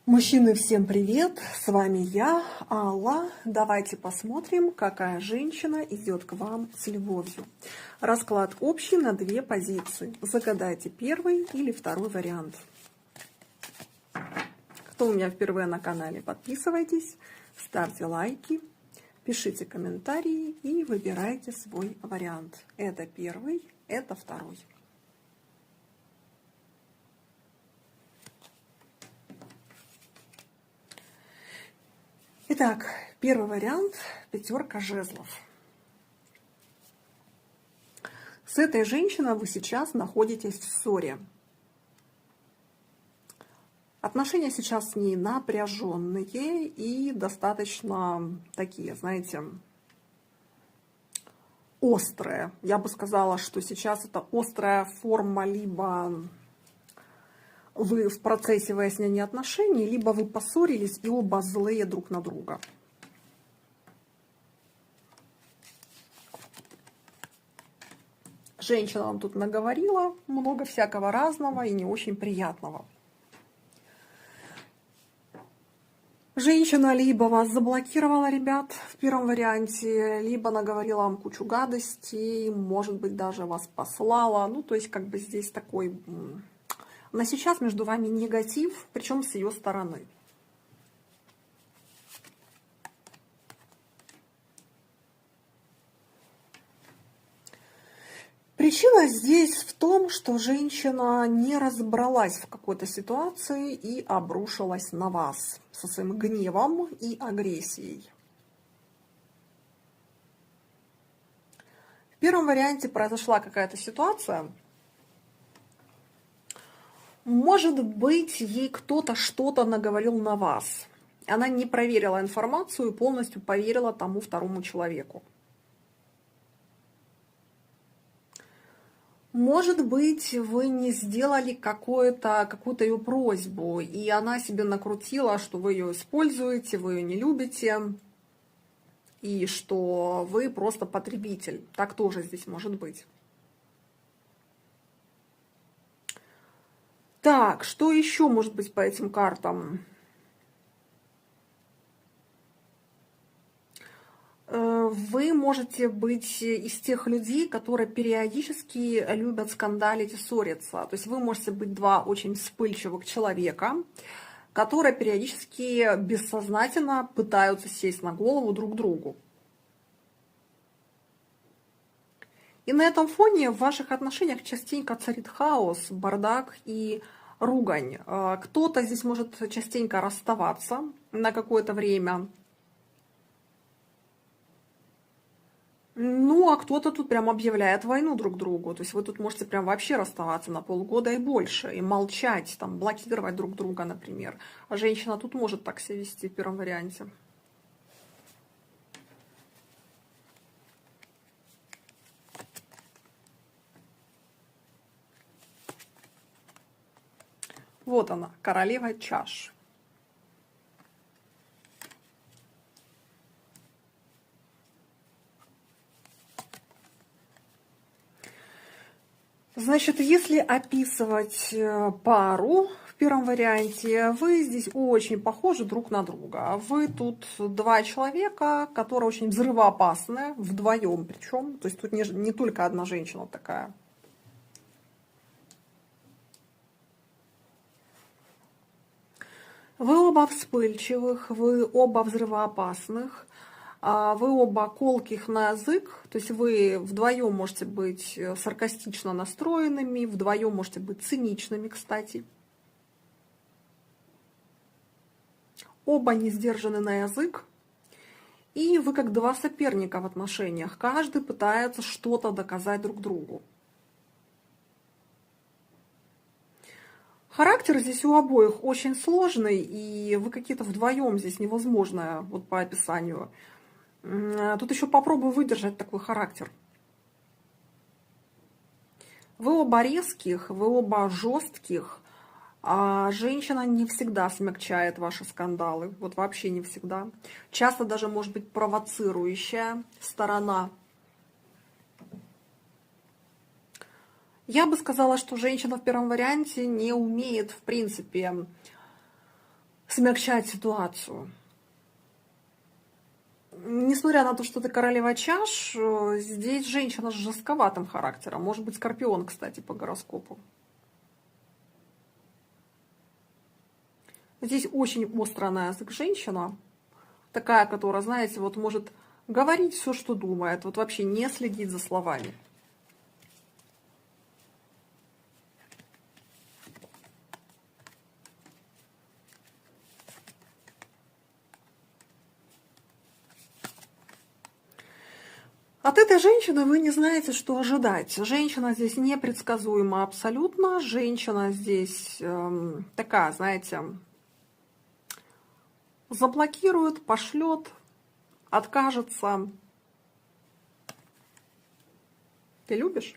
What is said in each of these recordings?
Мужчины, всем привет! С вами я, Алла. Давайте посмотрим, какая женщина идет к вам с любовью. Расклад общий на две позиции. Загадайте первый или второй вариант. Кто у меня впервые на канале, подписывайтесь, ставьте лайки, пишите комментарии и выбирайте свой вариант. Это первый, это второй. Итак, первый вариант – пятерка жезлов. С этой женщиной вы сейчас находитесь в ссоре. Отношения сейчас с ней напряженные и достаточно такие, знаете, острые. Я бы сказала, что сейчас это острая форма либо вы в процессе выяснения отношений, либо вы поссорились и оба злые друг на друга. Женщина вам тут наговорила много всякого разного и не очень приятного. Женщина либо вас заблокировала, ребят, в первом варианте, либо наговорила вам кучу гадостей, может быть, даже вас послала. Ну, то есть, как бы здесь такой... На сейчас между вами негатив, причем с ее стороны. Причина здесь в том, что женщина не разобралась в какой-то ситуации и обрушилась на вас со своим гневом и агрессией. В первом варианте произошла какая-то ситуация. Может быть, ей кто-то что-то наговорил на вас. Она не проверила информацию и полностью поверила тому второму человеку. Может быть, вы не сделали какую-то ее просьбу, и она себе накрутила, что вы ее используете, вы ее не любите, и что вы просто потребитель. Так тоже здесь может быть. Так, что еще может быть по этим картам? Вы можете быть из тех людей, которые периодически любят скандалить и ссориться. То есть вы можете быть два очень вспыльчивых человека, которые периодически бессознательно пытаются сесть на голову друг другу. И на этом фоне в ваших отношениях частенько царит хаос, бардак и ругань. Кто-то здесь может частенько расставаться на какое-то время. Ну, а кто-то тут прям объявляет войну друг другу. То есть вы тут можете прям вообще расставаться на полгода и больше, и молчать, там, блокировать друг друга, например. А женщина тут может так себя вести в первом варианте. Вот она, королева чаш. Значит, если описывать пару в первом варианте, вы здесь очень похожи друг на друга. Вы тут два человека, которые очень взрывоопасны, вдвоем причем. То есть тут не только одна женщина такая. Вы оба вспыльчивых, вы оба взрывоопасных, вы оба колких на язык, то есть вы вдвоем можете быть саркастично настроенными, вдвоем можете быть циничными, кстати. Оба не сдержаны на язык, и вы как два соперника в отношениях, каждый пытается что-то доказать друг другу. Характер здесь у обоих очень сложный, и вы какие-то вдвоем здесь невозможно, вот по описанию. Тут еще попробуй выдержать такой характер. Вы оба резких, вы оба жестких, а женщина не всегда смягчает ваши скандалы, вот вообще не всегда. Часто даже может быть провоцирующая сторона. Я бы сказала, что женщина в первом варианте не умеет, в принципе, смягчать ситуацию. Несмотря на то, что ты королева чаш, здесь женщина с жестковатым характером. Может быть, скорпион, кстати, по гороскопу. Здесь очень острая на язык женщина. Такая, которая, знаете, вот может говорить все, что думает. Вот вообще не следить за словами. От этой женщины вы не знаете, что ожидать. Женщина здесь непредсказуема абсолютно. Женщина здесь такая, знаете, заблокирует, пошлет, откажется. Ты любишь?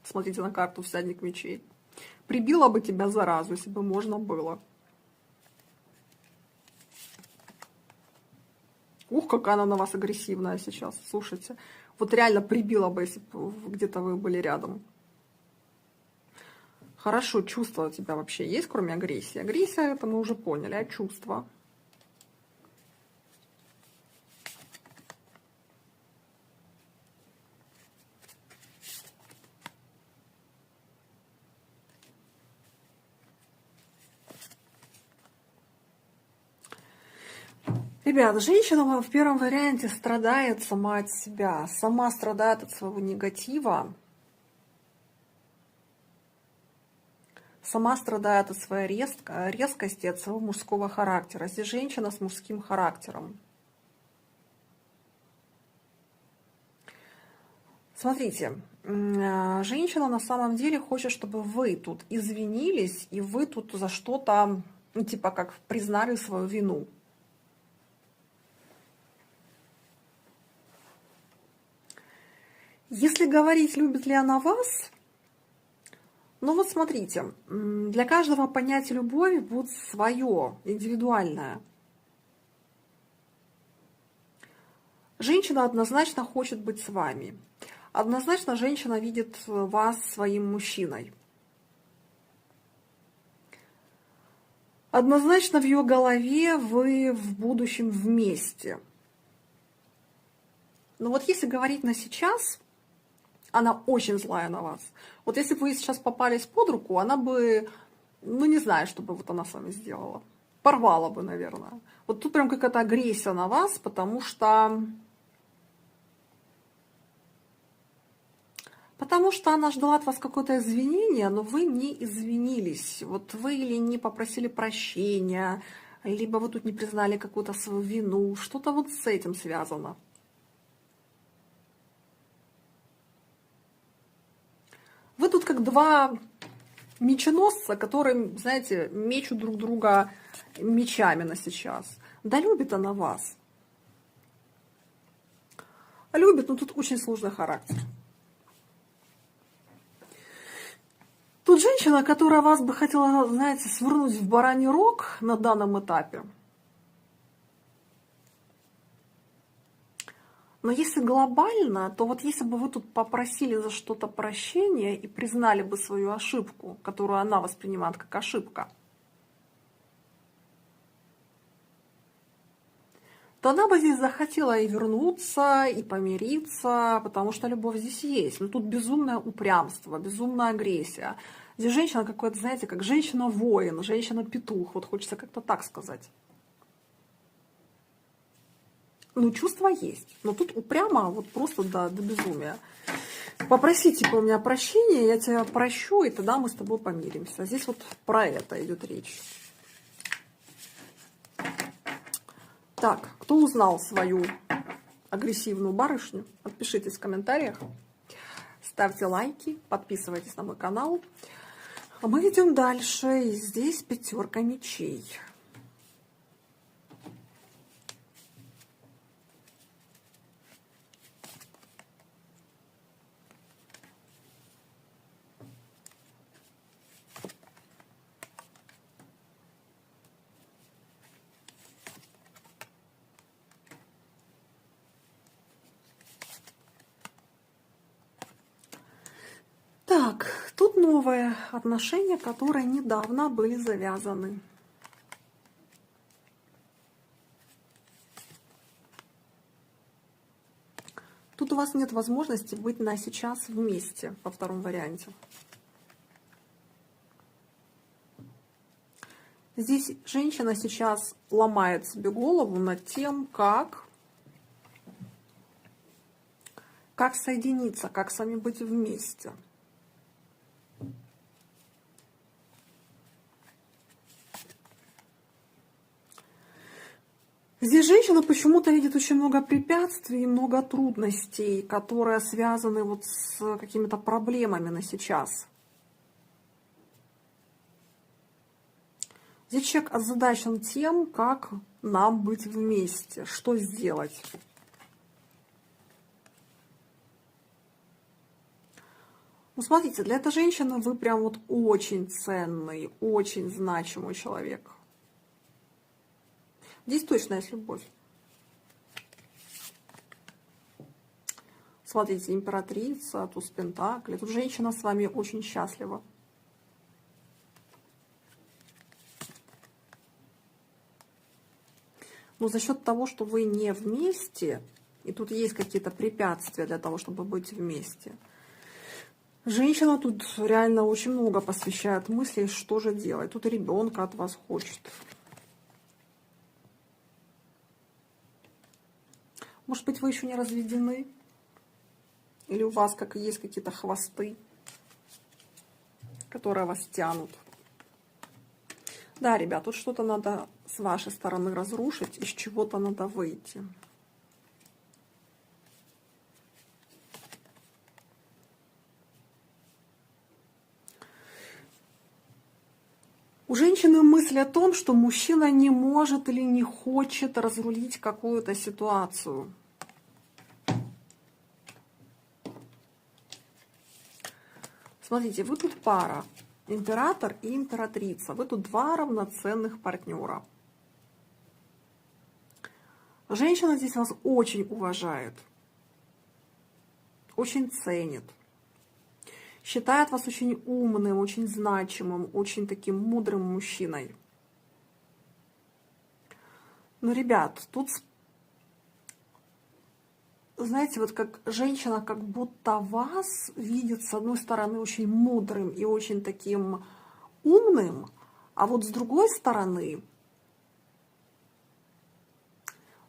Смотрите на карту всадник мечей. Прибила бы тебя заразу, если бы можно было. Ух, какая она на вас агрессивная сейчас, слушайте. Вот реально прибила бы, если бы где-то вы были рядом. Хорошо, чувства у тебя вообще есть, кроме агрессии? Агрессия, это мы уже поняли, а чувства? Ребята, женщина в первом варианте страдает сама от себя, сама страдает от своего негатива, сама страдает от своей резкости, от своего мужского характера. Здесь женщина с мужским характером. Смотрите, женщина на самом деле хочет, чтобы вы тут извинились, и вы тут за что-то, ну, типа как признали свою вину. Если говорить, любит ли она вас, ну вот смотрите, для каждого понятие любови будет свое, индивидуальное. Женщина однозначно хочет быть с вами. Однозначно женщина видит вас своим мужчиной. Однозначно в ее голове вы в будущем вместе. Но вот если говорить на сейчас, она очень злая на вас. Вот если бы вы сейчас попались под руку, она бы, ну не знаю, что бы вот она с вами сделала. Порвала бы, наверное. Вот тут прям какая-то агрессия на вас, потому что она ждала от вас какое-то извинение, но вы не извинились. Вот вы или не попросили прощения, либо вы тут не признали какую-то свою вину. Что-то вот с этим связано. Вы тут как два меченосца, которые, знаете, мечут друг друга мечами на сейчас. Да любит она вас. Любит, но тут очень сложный характер. Тут женщина, которая вас бы хотела, знаете, свернуть в бараний рог на данном этапе. Но если глобально, то вот если бы вы тут попросили за что-то прощения и признали бы свою ошибку, которую она воспринимает как ошибка, то она бы здесь захотела и вернуться, и помириться, потому что любовь здесь есть. Но тут безумное упрямство, безумная агрессия. Здесь женщина какой-то, знаете, как женщина-воин, женщина-петух, вот хочется как-то так сказать. Ну, чувства есть. Но тут упрямо, вот просто до безумия. Попроси, типа, у меня прощения, я тебя прощу, и тогда мы с тобой помиримся. Здесь вот про это идет речь. Так, кто узнал свою агрессивную барышню, отпишитесь в комментариях, ставьте лайки, подписывайтесь на мой канал. А мы идем дальше, и здесь пятерка мечей. Так, Так, тут новые отношения, которые недавно были завязаны. Тут у вас нет возможности быть на сейчас вместе, во втором варианте. Здесь женщина сейчас ломает себе голову над тем, как соединиться, как с вами быть вместе. Здесь женщина почему-то видит очень много препятствий, много трудностей, которые связаны вот с какими-то проблемами на сейчас. Здесь человек озадачен тем, как нам быть вместе, что сделать. Ну, смотрите, для этой женщины вы прям вот очень ценный, очень значимый человек. Здесь точно есть любовь. Смотрите, императрица, туз пентаклей. Тут женщина с вами очень счастлива. Но за счет того, что вы не вместе, и тут есть какие-то препятствия для того, чтобы быть вместе, женщина тут реально очень много посвящает мыслей, что же делать. Тут и ребенка от вас хочет. Может быть, вы еще не разведены? Или у вас как есть какие-то хвосты, которые вас тянут? Да, ребят, тут что-то надо с вашей стороны разрушить, из чего-то надо выйти. У женщины мысль о том, что мужчина не может или не хочет разрулить какую-то ситуацию. Смотрите, вы тут пара, император и императрица. Вы тут два равноценных партнера. Женщина здесь вас очень уважает, очень ценит. Считает вас очень умным, очень значимым, очень таким мудрым мужчиной. Но, ребят, тут, знаете, вот как женщина как будто вас видит, с одной стороны, очень мудрым и очень таким умным, а вот с другой стороны,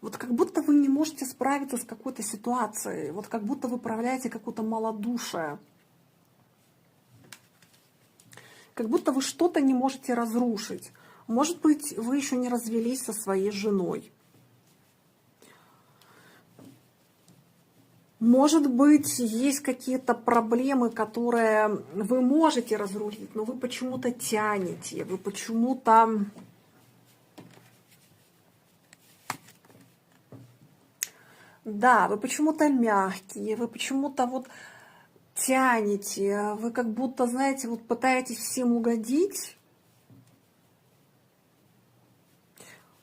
вот как будто вы не можете справиться с какой-то ситуацией, вот как будто вы проявляете какое-то малодушие. Как будто вы что-то не можете разрушить. Может быть, вы еще не развелись со своей женой. Может быть, есть какие-то проблемы, которые вы можете разрулить, но вы почему-то тянете, вы почему-то... Да, вы почему-то мягкие, вы почему-то вот... тянете, вы как будто, знаете, вот пытаетесь всем угодить.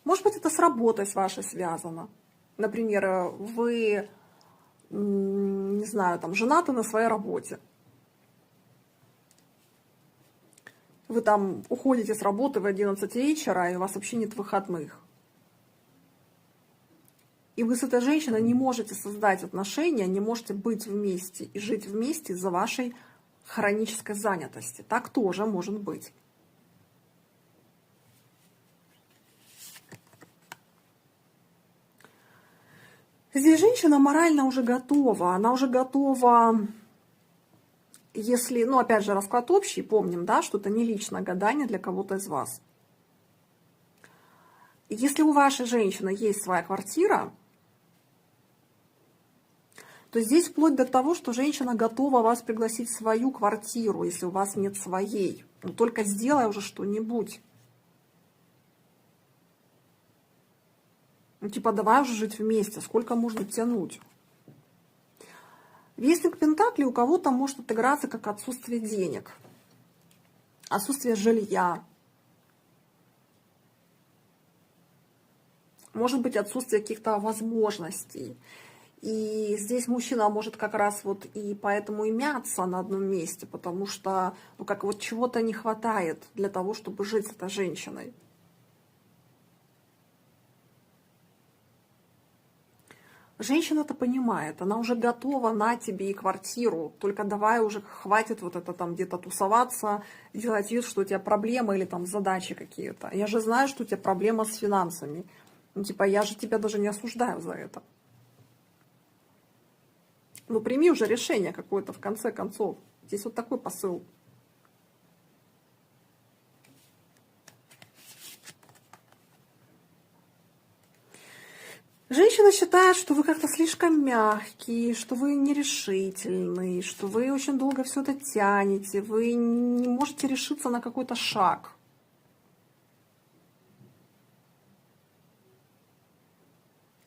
Может быть, это с работой с вашей связано. Например, вы, не знаю, там, женаты на своей работе. Вы там уходите с работы в 11 вечера, и у вас вообще нет выходных. И вы с этой женщиной не можете создать отношения, не можете быть вместе и жить вместе из-за вашей хронической занятости. Так тоже может быть. Здесь женщина морально уже готова. Она уже готова, если, ну опять же, расклад общий, помним, да, что это не личное гадание для кого-то из вас. Если у вашей женщины есть своя квартира, то здесь вплоть до того, что женщина готова вас пригласить в свою квартиру, если у вас нет своей. Но только сделай уже что-нибудь. Ну, типа, давай уже жить вместе, сколько можно тянуть. Вестник Пентаклей у кого-то может отыграться как отсутствие денег, отсутствие жилья. Может быть, отсутствие каких-то возможностей. И здесь мужчина может как раз вот и поэтому и мяться на одном месте, потому что, ну, как вот чего-то не хватает для того, чтобы жить с этой женщиной. Женщина-то понимает, она уже готова на тебе и квартиру, только давай уже хватит вот это там где-то тусоваться, делать вид, что у тебя проблемы или там задачи какие-то. Я же знаю, что у тебя проблема с финансами. Ну, типа, я же тебя даже не осуждаю за это. Ну, прими уже решение какое-то в конце концов. Здесь вот такой посыл. Женщина считает, что вы как-то слишком мягкий, что вы нерешительный, что вы очень долго все это тянете, вы не можете решиться на какой-то шаг.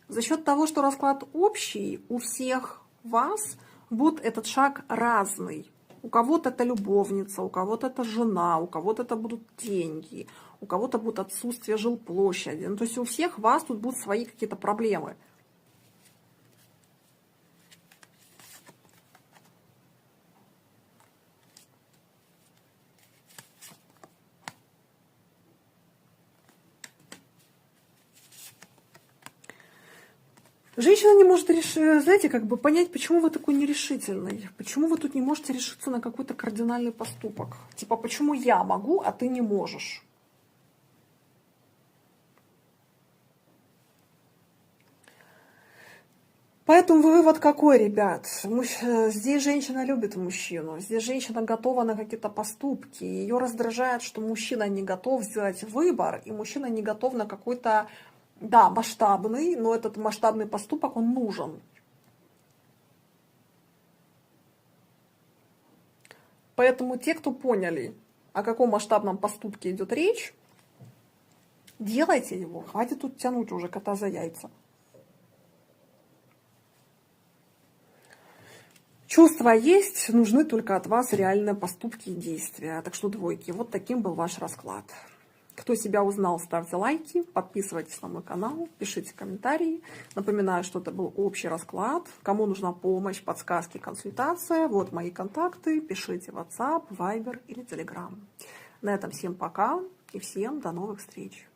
За счет того, что расклад общий, у всех вас будет этот шаг разный. У кого-то это любовница, у кого-то это жена, у кого-то это будут деньги, у кого-то будет отсутствие жилплощади. Ну, то есть у всех вас тут будут свои какие-то проблемы. Женщина не может решить, знаете, как бы понять, почему вы такой нерешительный, почему вы тут не можете решиться на какой-то кардинальный поступок. Типа, почему я могу, а ты не можешь. Поэтому вывод какой, ребят? Здесь женщина любит мужчину, здесь женщина готова на какие-то поступки. Ее раздражает, что мужчина не готов сделать выбор, и мужчина не готов на какой-то, да, масштабный, но этот масштабный поступок, он нужен. Поэтому те, кто поняли, о каком масштабном поступке идет речь, делайте его, хватит тут тянуть уже кота за яйца. Чувства есть, нужны только от вас реальные поступки и действия. Так что, двойки, вот таким был ваш расклад. Кто себя узнал, ставьте лайки, подписывайтесь на мой канал, пишите комментарии. Напоминаю, что это был общий расклад. Кому нужна помощь, подсказки, консультация, вот мои контакты. Пишите в WhatsApp, Viber или Telegram. На этом всем пока и всем до новых встреч.